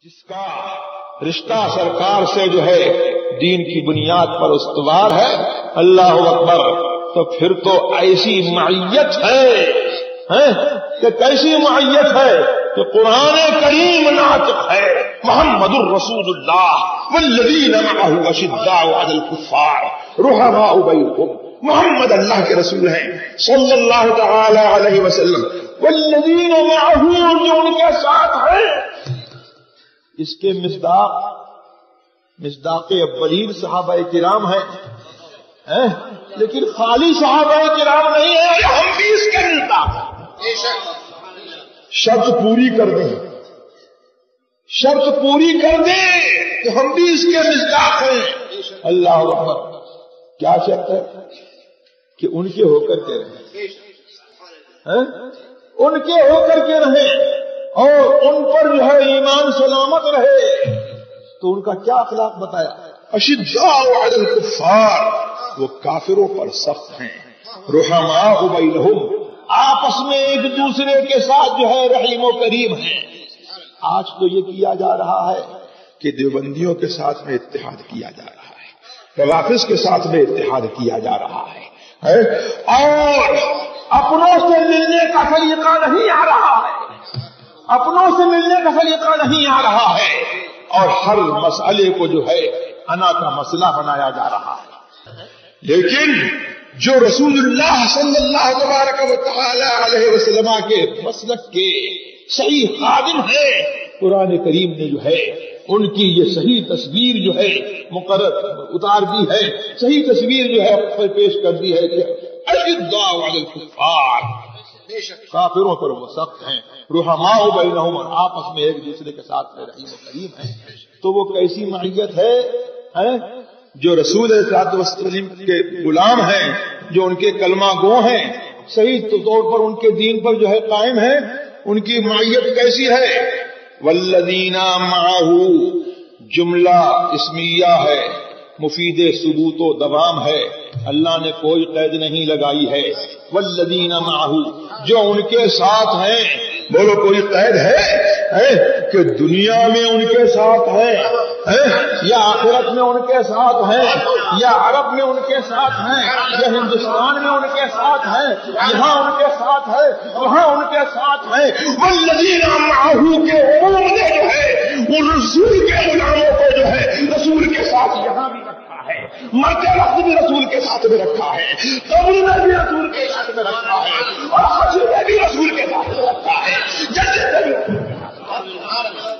جس کا رشتہ سرکار سے جو ہے دین کی بنیاد پر استوار ہے، اللہ اکبر، تو پھر تو ایسی معیت ہے کہ کیسی معیت ہے کہ قرآن کریم ناطق ہے، محمد الرسول اللہ والذین معه اشداء علی الکفار رحماء بینہم، محمد اللہ کے رسول ہیں صلی اللہ تعالی علیہ وسلم، والذین معه جو ان کے ساتھ ہیں۔ اس کے مصداق اولین صحابہ کرام ہیں، لیکن خالی صحابہ کرام نہیں ہے، ہم بھی اس کے مصداق ہیں۔ شرط پوری کر دیں، شرط پوری کر دیں کہ ہم بھی اس کے مصداق ہیں۔ اللہ اکبر، کیا شرط ہے؟ کہ ان کے ہو کر کے رہیں، ان کے ہو کر کے رہیں، اور ان پر جو ہے ایمان سلامت رہے۔ تو ان کا کیا اخلاق بتایا؟ اشداء علی الکفار، وہ کافروں پر سخت ہیں، رحماء بینہم، آپس میں ایک دوسرے کے ساتھ جو ہے رحیم و کریم ہیں۔ آج تو یہ کیا جا رہا ہے کہ دیوبندیوں کے ساتھ میں اتحاد کیا جا رہا ہے، روافض کے ساتھ میں اتحاد کیا جا رہا ہے، اور اپنوں سے ملنے کا سلیقہ نہیں آ رہا ہے، اپنوں سے ملنے کا سلیقہ نہیں آ رہا ہے، اور ہر مسئلے کو جو ہے انا کا مسئلہ بنایا جا رہا ہے۔ لیکن جو رسول اللہ صلی اللہ تبارک و تعالی علیہ وسلم کے مسلک کے صحیح خادم ہیں، قرآن کریم نے جو ہے ان کی یہ صحیح تصویر جو ہے مقرر اتار دی ہے، صحیح تصویر جو ہے پیش کر دی ہے کہ اشداء علی الکفار، کافروں پر وہ سخت ہیں، رحماء بینہم، اور آپس میں ایک دوسرے کے ساتھ میں رحیم و کریم ہیں۔ تو وہ کیسی معیت ہے جو رسول صلی اللہ علیہ وسلم کے غلام ہیں، جو ان کے کلمہ گو ہیں، صحیح طور پر ان کے دین پر جو ہے قائم ہیں، ان کی معیت کیسی ہے؟ والذین معہ، جملہ اسمیہ ہے، مفید ثبوت و دوام ہے، اللہ نے کوئی قید نہیں لگائی ہے۔ والذین معہ، جو ان کے ساتھ ہیں، بولو کوئی قید ہے کہ دنیا میں ان کے ساتھ ہیں، یا آخرت میں ان کے ساتھ ہیں، یا عرب میں ان کے ساتھ ہیں، یا ہندوستان میں ان کے ساتھ ہیں، یہاں ان کے ساتھ ہے، وہاں ان کے ساتھ ہیں۔ والذین معہ کے عموم نے جو ہے وہ رسول کے غلاموں کو جو ہے رسول کے ساتھ یہاں بھی رکھا ہے، مرتے وقت بھی رسول کے ساتھ میں رکھا ہے، قبر میں بھی رسول کے ساتھ میں رکھا ہے، اور حشر میں بھی رسول کے ساتھ میں رکھا ہے، جنت میں بھی رسول کے ساتھ میں رکھا ہے۔